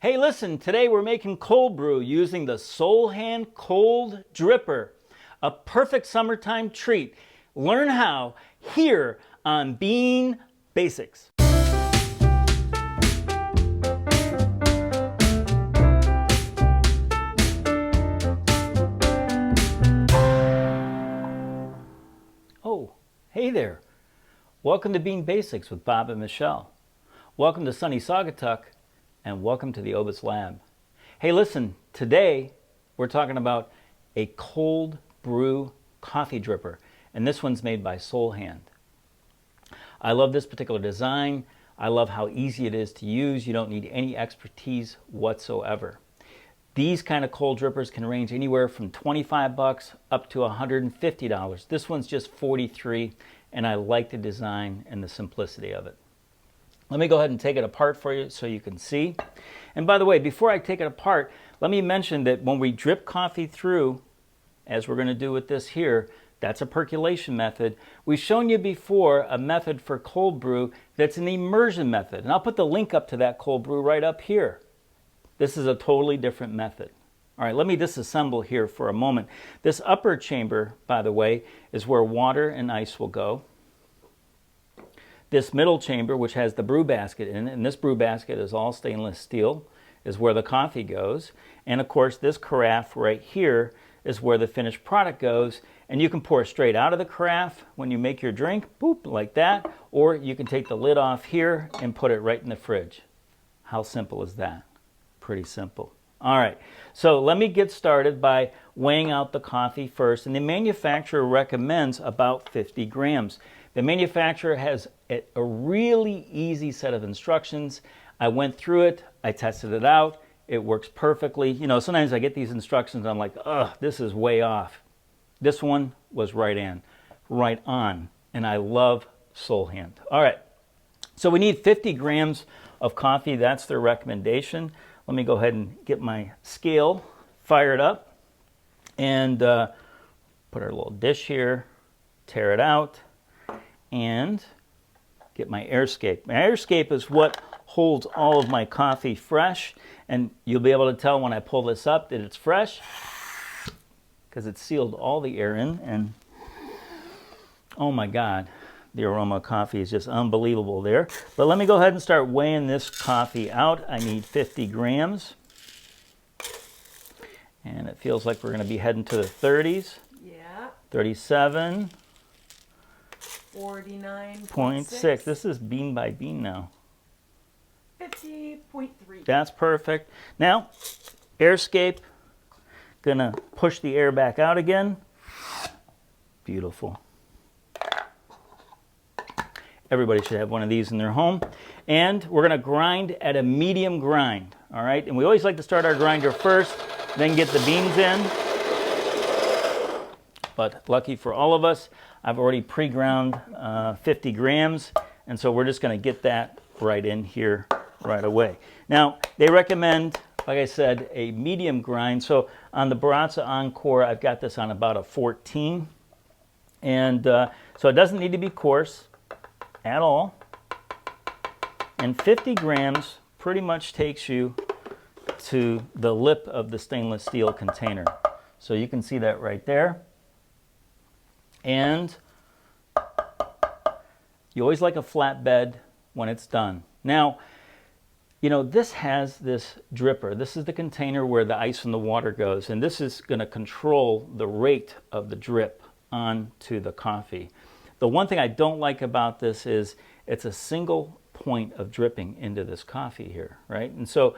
Hey, listen, today we're making cold brew using the Soulhand Cold Dripper, a perfect summertime treat. Learn how here on Bean Basics. Oh, hey there. Welcome to Bean Basics with Bob and Michelle. Welcome to sunny Saugatuck. And welcome to the Obis Lab. Hey, listen, today we're talking about a cold brew coffee dripper, and this one's made by Soulhand. I love this particular design. I love how easy it is to use. You don't need any expertise whatsoever. These kind of cold drippers can range anywhere from $25 up to $150. This one's just $43, and I like the design and the simplicity of it. Let me go ahead and take it apart for you so you can see. And by the way, before I take it apart, let me mention that when we drip coffee through, as we're going to do with this here, that's a percolation method. We've shown you before a method for cold brew that's an immersion method. And I'll put the link up to that cold brew right up here. This is a totally different method. All right, let me disassemble here for a moment. This upper chamber, by the way, is where water and ice will go. This middle chamber, which has the brew basket in it, and this brew basket is all stainless steel, is where the coffee goes. And of course, this carafe right here is where the finished product goes. And you can pour straight out of the carafe when you make your drink, boop, like that. Or you can take the lid off here and put it right in the fridge. How simple is that? Pretty simple. All right, so let me get started by weighing out the coffee first. And the manufacturer recommends about 50 grams. The manufacturer has a really easy set of instructions. I went through it, I tested it out, it works perfectly. You know, sometimes I get these instructions and I'm like, ugh, this is way off. This one was right on, and I love Soulhand. All right, so we need 50 grams of coffee, that's their recommendation. Let me go ahead and get my scale fired up and put our little dish here, tear it out, and get my airscape. My airscape is what holds all of my coffee fresh, and you'll be able to tell when I pull this up that it's fresh because it's sealed all the air in, and oh my God, the aroma of coffee is just unbelievable there. But let me go ahead and start weighing this coffee out. I need 50 grams, and it feels like we're going to be heading to the 30s. Yeah. 37. 49.6. This is bean by bean now. 50.3. That's perfect. Now, airscape, gonna push the air back out again. Beautiful. Everybody should have one of these in their home. And we're gonna grind at a medium grind, all right? And we always like to start our grinder first, then get the beans in. But lucky for all of us, I've already pre-ground 50 grams, and so we're just going to get that right in here right away. Now, they recommend, like I said, a medium grind. So on the Baratza Encore, I've got this on about a 14. And so it doesn't need to be coarse at all. And 50 grams pretty much takes you to the lip of the stainless steel container. So you can see that right there. And you always like a flat bed when it's done. Now, you know, this has this dripper. This is the container where the ice and the water goes, and this is going to control the rate of the drip onto the coffee. The one thing I don't like about this is it's a single point of dripping into this coffee here, right? And so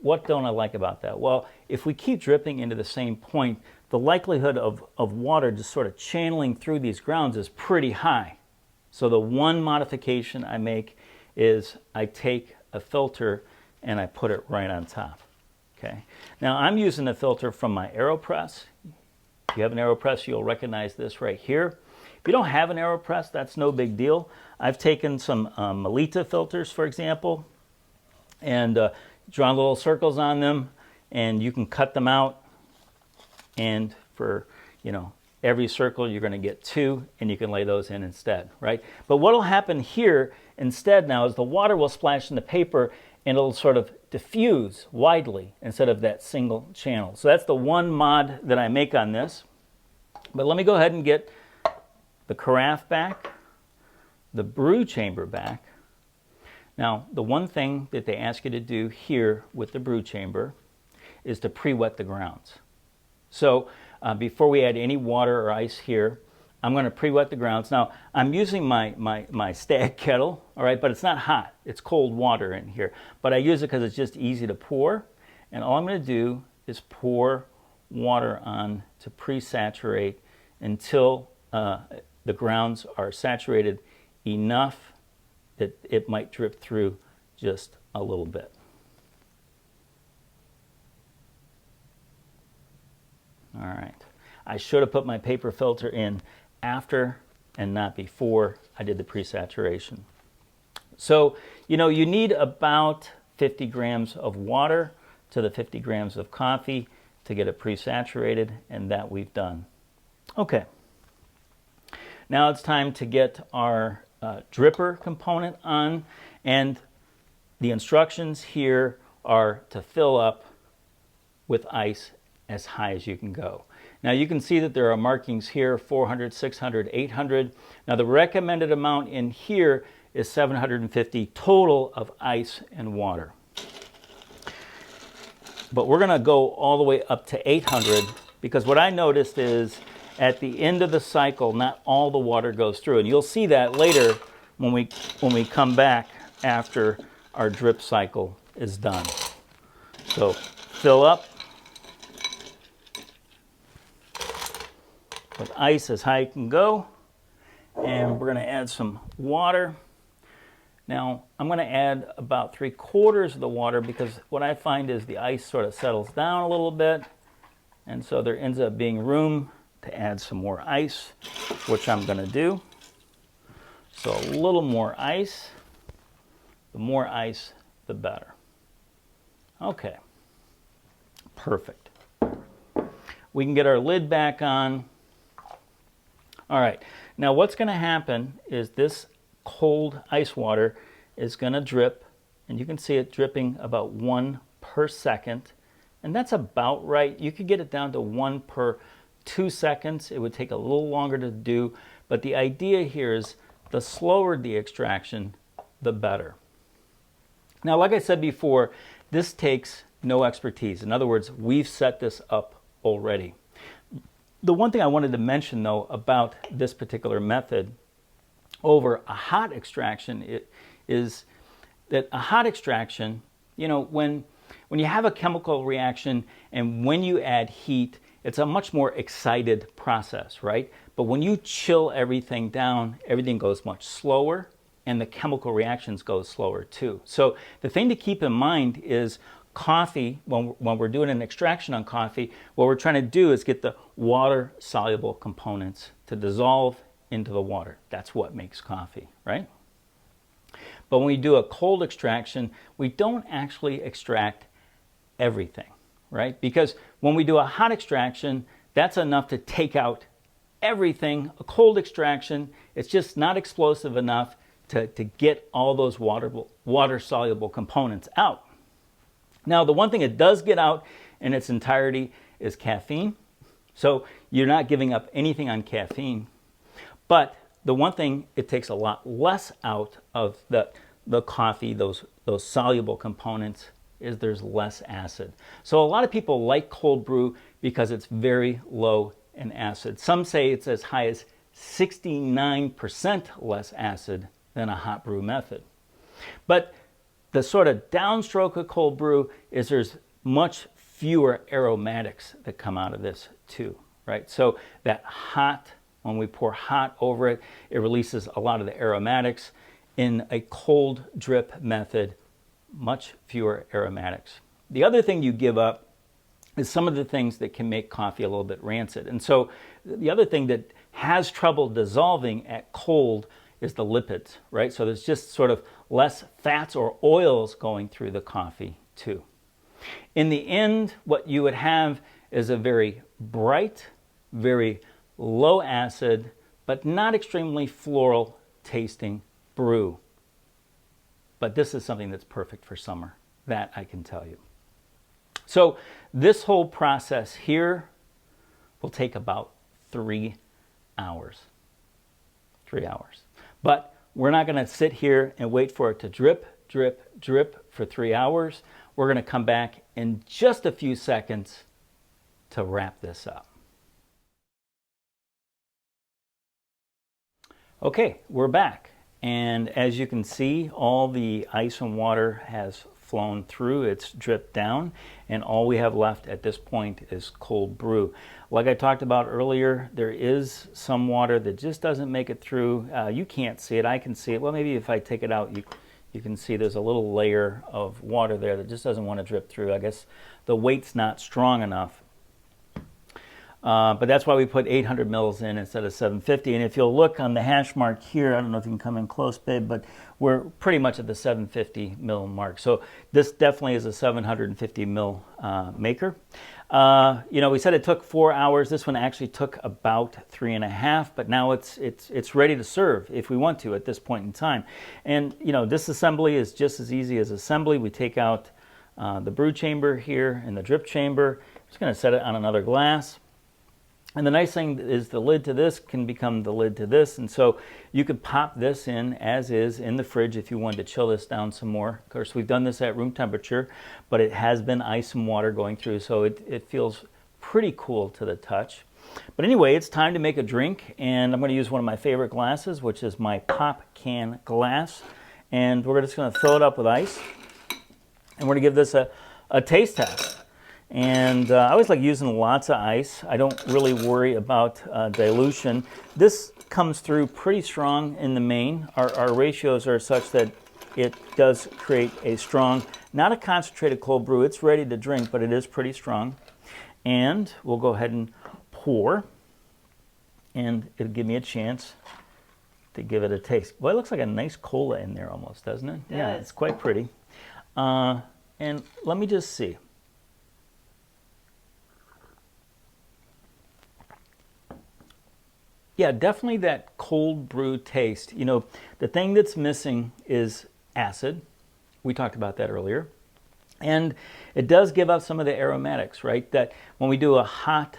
what don't I like about that? Well, if we keep dripping into the same point, the likelihood of water just sort of channeling through these grounds is pretty high. So the one modification I make is I take a filter and I put it right on top. Okay. Now I'm using a filter from my AeroPress. If you have an AeroPress, you'll recognize this right here. If you don't have an AeroPress, that's no big deal. I've taken some Melita filters, for example, and drawn little circles on them, and you can cut them out. And for, you know, every circle you're going to get 2, and you can lay those in instead, right? But what will happen here instead now is the water will splash in the paper and it'll sort of diffuse widely instead of that single channel. So that's the one mod that I make on this. But let me go ahead and get the carafe back, the brew chamber back. Now, the one thing that they ask you to do here with the brew chamber is to pre-wet the grounds. So before we add any water or ice here, I'm going to pre-wet the grounds. Now, I'm using my Stag kettle, all right, but it's not hot. It's cold water in here. But I use it because it's just easy to pour. And all I'm going to do is pour water on to pre-saturate until the grounds are saturated enough that it might drip through just a little bit. All right. I should have put my paper filter in after and not before I did the pre-saturation. So, you know, you need about 50 grams of water to the 50 grams of coffee to get it pre-saturated, and that we've done. Okay. Now it's time to get our dripper component on, and the instructions here are to fill up with ice as high as you can go. Now you can see that there are markings here, 400, 600, 800. Now the recommended amount in here is 750 total of ice and water. But we're going to go all the way up to 800 because what I noticed is at the end of the cycle, not all the water goes through. And you'll see that later when we come back after our drip cycle is done. So fill up with ice as high as it can go, and we're going to add some water. Now I'm going to add about 3/4 of the water because what I find is the ice sort of settles down a little bit, and so there ends up being room to add some more ice, which I'm going to do. So a little more ice. The more ice, the better. Okay, perfect. We can get our lid back on. All right, now what's going to happen is this cold ice water is going to drip, and you can see it dripping about 1 per second, and that's about right. You could get it down to 1 per 2 seconds. It would take a little longer to do, but the idea here is the slower the extraction, the better. Now, like I said before, this takes no expertise. In other words, we've set this up already. The one thing I wanted to mention, though, about this particular method over a hot extraction is that a hot extraction, you know, when you have a chemical reaction and when you add heat, it's a much more excited process, right? But when you chill everything down, everything goes much slower, and the chemical reactions go slower too. So the thing to keep in mind is coffee, when we're doing an extraction on coffee, what we're trying to do is get the water-soluble components to dissolve into the water. That's what makes coffee, right? But when we do a cold extraction, we don't actually extract everything, right? Because when we do a hot extraction, that's enough to take out everything. A cold extraction, it's just not explosive enough to get all those water-soluble components out. Now, the one thing it does get out in its entirety is caffeine. So you're not giving up anything on caffeine. But the one thing it takes a lot less out of the coffee, those soluble components, is there's less acid. So a lot of people like cold brew because it's very low in acid. Some say it's as high as 69% less acid than a hot brew method. But the sort of downstroke of cold brew is there's much fewer aromatics that come out of this too, right? So that hot, when we pour hot over it, it releases a lot of the aromatics. In a cold drip method, much fewer aromatics. The other thing you give up is some of the things that can make coffee a little bit rancid. And so the other thing that has trouble dissolving at cold is the lipids, right? So there's just sort of less fats or oils going through the coffee too. In the end, what you would have is a very bright, very low acid, but not extremely floral tasting brew. but this is something that's perfect for summer. That I can tell you. So this whole process here will take about 3 hours. 3 hours. But we're not going to sit here and wait for it to drip, drip, drip for 3 hours. We're going to come back in just a few seconds to wrap this up. Okay, we're back. And as you can see, all the ice and water has flown through, it's dripped down, and all we have left at this point is cold brew. Like I talked about earlier, there is some water that just doesn't make it through. You can't see it, I can see it. Well, maybe if I take it out, you can see there's a little layer of water there that just doesn't want to drip through. I guess the weight's not strong enough. But that's why we put 800 mils in instead of 750. And if you'll look on the hash mark here, I don't know if you can come in close, babe, but we're pretty much at the 750 mil mark. So this definitely is a 750 mil maker. You know, we said it took 4 hours. This one actually took about 3.5, but now it's ready to serve if we want to at this point in time. And you know, disassembly is just as easy as assembly. We take out the brew chamber here and the drip chamber. I'm just going to set it on another glass. And the nice thing is the lid to this can become the lid to this, and so you could pop this in as is in the fridge if you wanted to chill this down some more. Of course, we've done this at room temperature, but it has been ice and water going through, so it feels pretty cool to the touch. But anyway, it's time to make a drink, and I'm going to use one of my favorite glasses, which is my pop can glass. And we're just going to fill it up with ice, and we're going to give this a taste test. And I always like using lots of ice. I don't really worry about dilution. This comes through pretty strong in the main. Our ratios are such that it does create a strong, not a concentrated cold brew. It's ready to drink, but it is pretty strong. And we'll go ahead and pour. And it'll give me a chance to give it a taste. Well, it looks like a nice cola in there almost, doesn't it? Yeah, it's quite pretty. And let me just see. Yeah, definitely that cold brew taste. You know, the thing that's missing is acid. We talked about that earlier. And it does give out some of the aromatics, right? That when we do a hot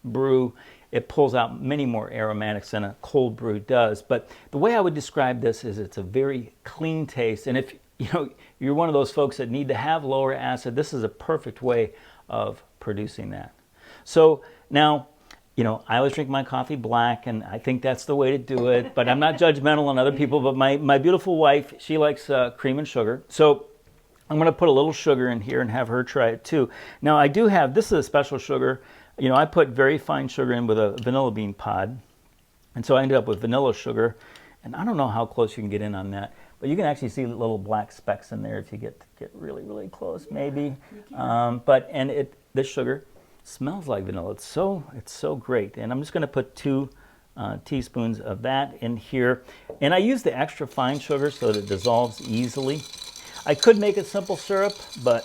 brew, it pulls out many more aromatics than a cold brew does. But the way I would describe this is it's a very clean taste. And if you're one of those folks that need to have lower acid, this is a perfect way of producing that. So now, you know, I always drink my coffee black, and I think that's the way to do it, but I'm not judgmental on other people, but my beautiful wife, she likes cream and sugar. So I'm going to put a little sugar in here and have her try it too. Now I do have, this is a special sugar. You know, I put very fine sugar in with a vanilla bean pod, and so I ended up with vanilla sugar, and I don't know how close you can get in on that, but you can actually see little black specks in there if you get really, really close, maybe. This sugar smells like vanilla. It's so great. And I'm just going to put 2 teaspoons of that in here. And I use the extra fine sugar so that it dissolves easily. I could make it simple syrup, but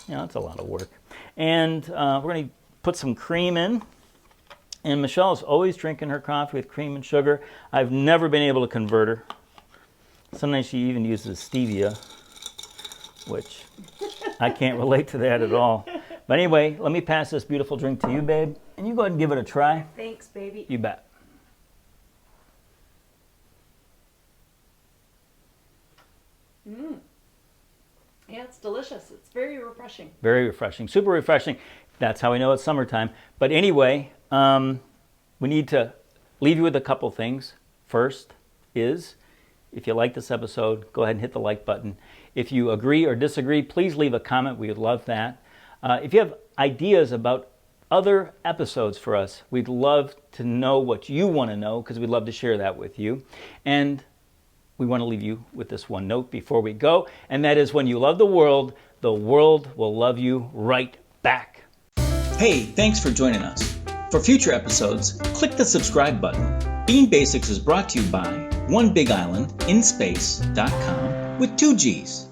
you know, it's a lot of work. And we're going to put some cream in. And Michelle is always drinking her coffee with cream and sugar. I've never been able to convert her. Sometimes she even uses stevia, which I can't relate to that at all. But anyway, let me pass this beautiful drink to you, babe. And you go ahead and give it a try. Thanks, baby. You bet. Yeah, it's delicious. It's very refreshing. Very refreshing. Super refreshing. That's how we know it's summertime. But anyway, we need to leave you with a couple things. First is, if you like this episode, go ahead and hit the like button. If you agree or disagree, please leave a comment. We would love that. If you have ideas about other episodes for us, we'd love to know what you want to know, because we'd love to share that with you. And we want to leave you with this one note before we go, and that is, when you love the world will love you right back. Hey, thanks for joining us. For future episodes, click the subscribe button. Bean Basics is brought to you by OneBigIslandInspace.com with 2 G's.